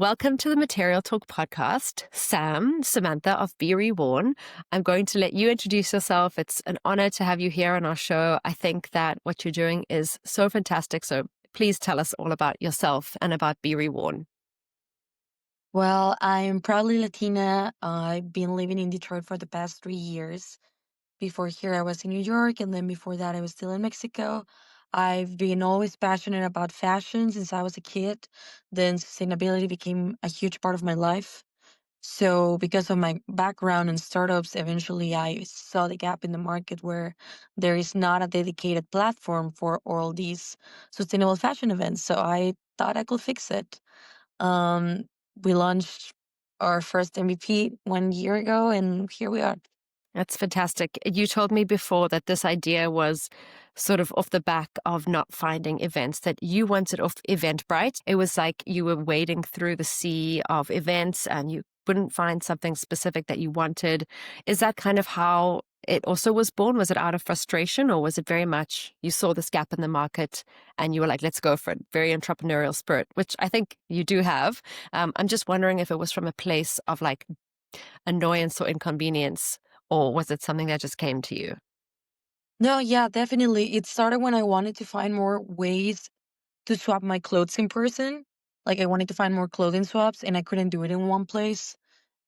Welcome to the Material Talk podcast. Samantha of BeReworn. I'm going to let you introduce yourself. It's an honor to have you here on our show. I think that what you're doing is so fantastic. So please tell us all about yourself and about BeReworn. Well, I'm proudly Latina. I've been living in Detroit for the past 3 years. Before here, I was in New York, and then before that, I was still in Mexico. I've been always passionate about fashion since I was a kid. Then sustainability became a huge part of my life. So, because of my background in startups, eventually I saw the gap in the market where there is not a dedicated platform for all these sustainable fashion events. So, I thought I could fix it. Um, we launched our first MVP 1 year ago, and here we are. That's fantastic. You told me before that this idea was sort of off the back of not finding events that you wanted off Eventbrite. It was like you were wading through the sea of events and you couldn't find something specific that you wanted. Is that kind of how it also was born? Was it out of frustration, or was it very much you saw this gap in the market and you were like, let's go for it? Very entrepreneurial spirit, which I think you do have. I'm just wondering if it was from a place of like annoyance or inconvenience, or was it something that just came to you? No, yeah, definitely. It started when I wanted to find more ways to swap my clothes in person. Like I wanted to find more clothing swaps, and I couldn't do it in one place.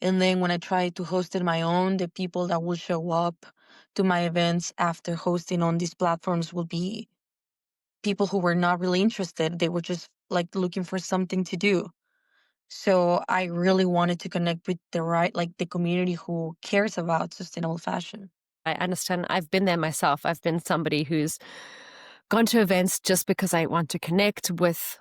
And then when I tried to host it my own, the people that will show up to my events after hosting on these platforms will be people who were not really interested. They were just like looking for something to do. So I really wanted to connect with the community who cares about sustainable fashion. I understand. I've been there myself. I've been somebody who's gone to events just because I want to connect with,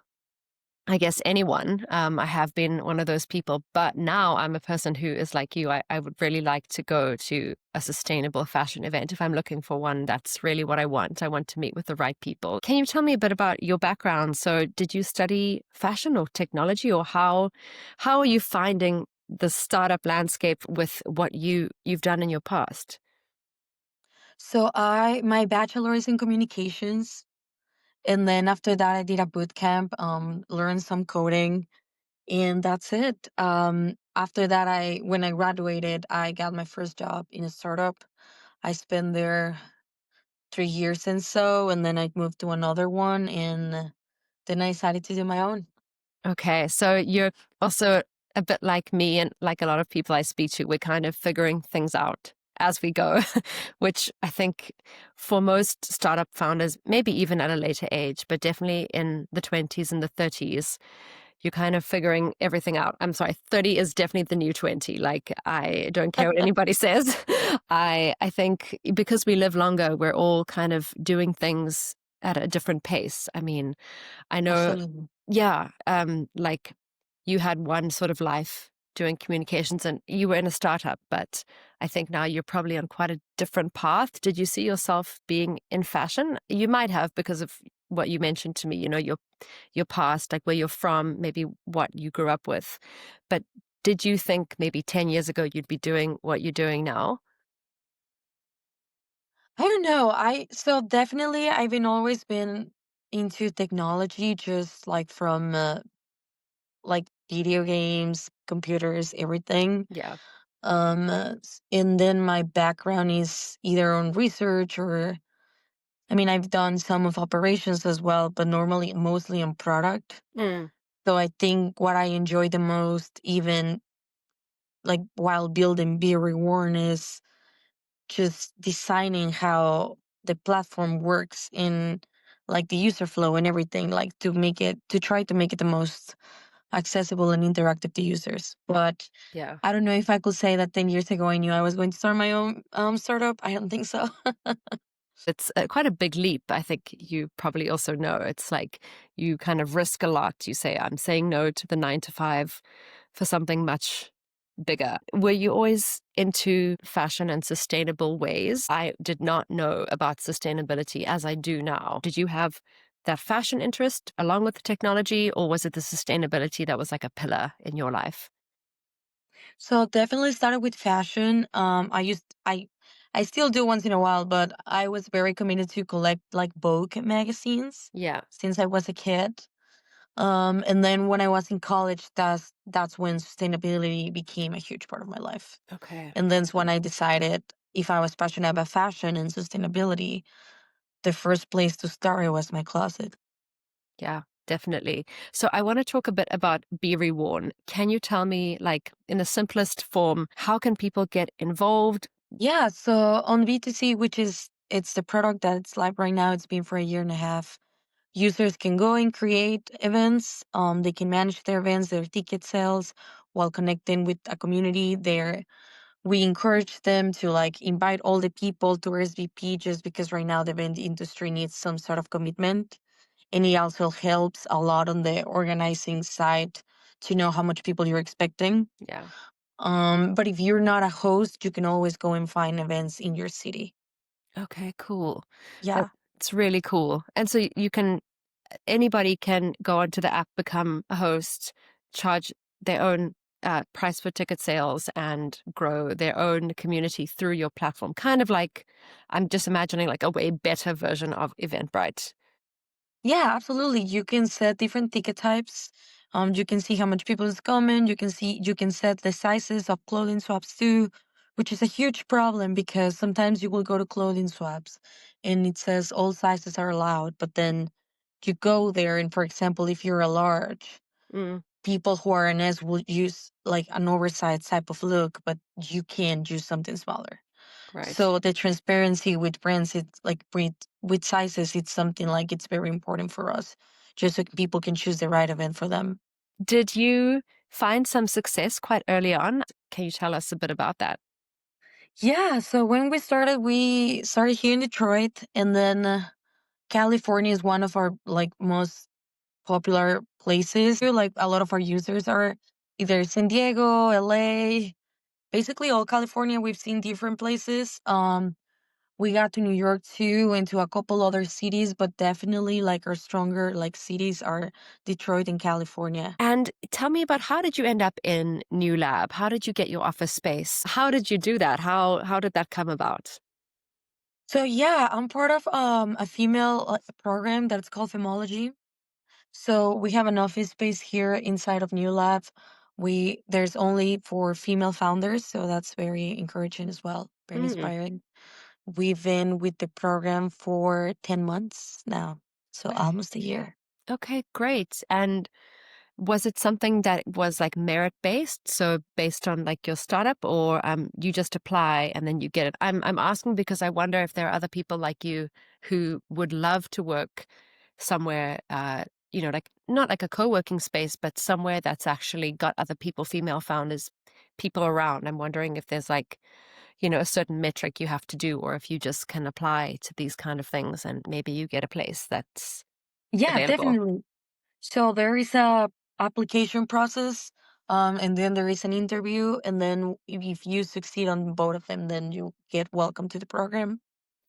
I guess, anyone. I have been one of those people, but now I'm a person who is like you. I would really like to go to a sustainable fashion event if I'm looking for one. That's really what I want. I want to meet with the right people. Can you tell me a bit about your background? So did you study fashion or technology, or how are you finding the startup landscape with what you've done in your past? So my bachelor is in communications, and then after that I did a boot camp, learned some coding, and that's it. After that, I when I graduated, I got my first job in a startup. I spent there 3 years and so, and then I moved to another one, and then I decided to do my own. Okay, so you're also a bit like me and like a lot of people I speak to. We're kind of figuring things out as we go, which I think for most startup founders, maybe even at a later age, but definitely in the 20s and the 30s, you're kind of figuring everything out. I'm sorry, 30 is definitely the new 20. Like, I don't care what anybody says. I think because we live longer, we're all kind of doing things at a different pace. I mean, I know, Absolutely. yeah, like you had one sort of life doing communications and you were in a startup, but I think now you're probably on quite a different path. Did you see yourself being in fashion? You might have because of what you mentioned to me, your past, like where you're from, maybe what you grew up with. But did you think maybe 10 years ago you'd be doing what you're doing now? I don't know. Definitely I've been always been into technology, just like from like video games, computers, everything. Yeah. And then my background is either on research or, I mean, I've done some of operations as well, but normally mostly on product. Mm, So I think what I enjoy the most, even like while building Be Reworn, is just designing how the platform works in like the user flow and everything, like to try to make it the most accessible and interactive to users. But yeah. I don't know if I could say that 10 years ago I knew I was going to start my own startup. I don't think so. It's quite a big leap. I think you probably also know it's like you kind of risk a lot. You say, I'm saying no to the 9 to 5 for something much bigger. Were you always into fashion and sustainable ways? I did not know about sustainability as I do now. Did you have that fashion interest along with the technology, or was it the sustainability that was like a pillar in your life? So definitely started with fashion. I still do once in a while, but I was very committed to collect like Vogue magazines Yeah. since I was a kid. And then when I was in college, that's when sustainability became a huge part of my life. Okay. And that's when I decided if I was passionate about fashion and sustainability, the first place to start was my closet. Yeah, definitely. So I want to talk a bit about BeReworn. Can you tell me, like, in the simplest form, how can people get involved? Yeah, so on B2C, which is it's the product that's live right now, it's been for a year and a half. Users can go and create events. They can manage their events, their ticket sales, while connecting with a community. There, we encourage them to like invite all the people to RSVP just because right now the event industry needs some sort of commitment. And it also helps a lot on the organizing side to know how much people you're expecting. Yeah. But if you're not a host, you can always go and find events in your city. Okay, cool. Yeah. It's really cool. And so you can, anybody can go onto the app, become a host, charge their own price for ticket sales, and grow their own community through your platform. Kind of like, I'm just imagining like a way better version of Eventbrite. Yeah, absolutely. You can set different ticket types. You can see how much people is coming. You can set the sizes of clothing swaps too, which is a huge problem because sometimes you will go to clothing swaps and it says all sizes are allowed, but then you go there and for example, if you're a large, Mm, people who are an S will use like an oversized type of look, but you can use something smaller. right. So the transparency with brands, it's like with sizes, it's something like it's very important for us, just so people can choose the right event for them. Did you find some success quite early on? Can you tell us a bit about that? Yeah. So when we started here in Detroit, and then California is one of our like most popular places. Like a lot of our users are either San Diego, LA, basically all California. We've seen different places. We got to New York too and to a couple other cities, but definitely like our stronger like cities are Detroit and California. And tell me about, how did you end up in New Lab? How did you get your office space? How did you do that? How did that come about? So yeah, I'm part of a female program that's called Femology. So we have an office space here inside of New Lab. We There's only for female founders, so that's very encouraging as well, very Mm, inspiring. We've been with the program for 10 months now, so almost a year. okay, great. And was it something that was like merit based? So based on like your startup, or you just apply and then you get it? I'm asking because I wonder if there are other people like you who would love to work somewhere, like not like a co-working space, but somewhere that's actually got other people, female founders, people around. I'm wondering if there's like, a certain metric you have to do, or if you just can apply to these kind of things and maybe you get a place that's Yeah, available. definitely. So there is a application process, and then there is an interview, and then if you succeed on both of them, then you get welcome to the program.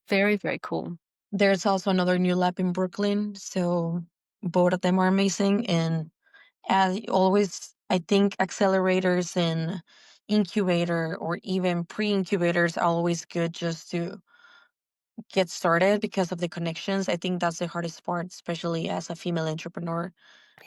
Very, very cool. There's also another new lab in Brooklyn, so both of them are amazing. And as always, I think accelerators and incubator or even pre-incubators are always good just to get started because of the connections. I think that's the hardest part, especially as a female entrepreneur,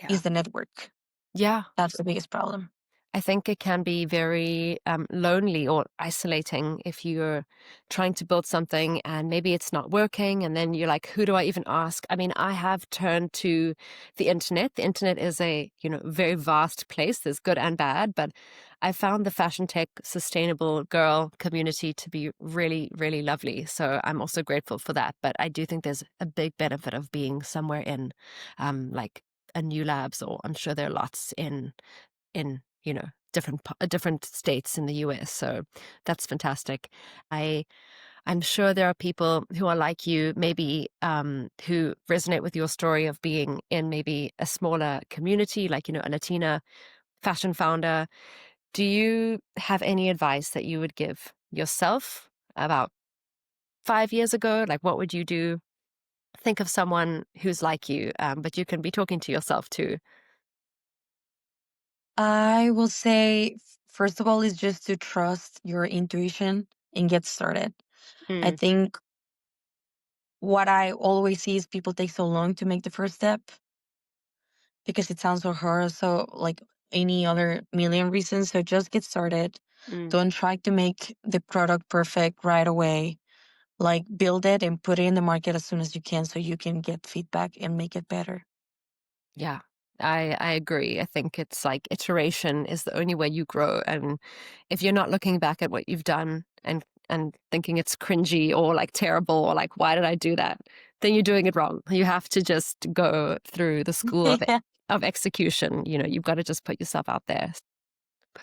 Yeah. is the network. Yeah. That's the biggest problem. I think it can be very lonely or isolating if you're trying to build something and maybe it's not working. And then you're like, who do I even ask? I mean, I have turned to the internet. The internet is a, very vast place. There's good and bad. But I found the fashion tech sustainable girl community to be really, really lovely. So I'm also grateful for that. But I do think there's a big benefit of being somewhere in like a new labs, or I'm sure there are lots in different states in the US. So that's fantastic. I I'm sure there are people who are like you, maybe who resonate with your story of being in maybe a smaller community, like a Latina fashion founder. Do you have any advice that you would give yourself about 5 years ago? Like, what would you do? Think of someone who's like you, but you can be talking to yourself too. I will say, first of all, is just to trust your intuition and get started. I Mm, think what I always see is people take so long to make the first step. because it sounds so hard. So, like any other million reasons. So, just get started. Mm. Don't try to make the product perfect right away. Like, build it and put it in the market as soon as you can so you can get feedback and make it better. Yeah, I agree. I think it's like iteration is the only way you grow. And if you're not looking back at what you've done and thinking it's cringy or like terrible or like why did I do that, then you're doing it wrong. You have to just go through the school Yeah. of execution. You know, you've got to just put yourself out there.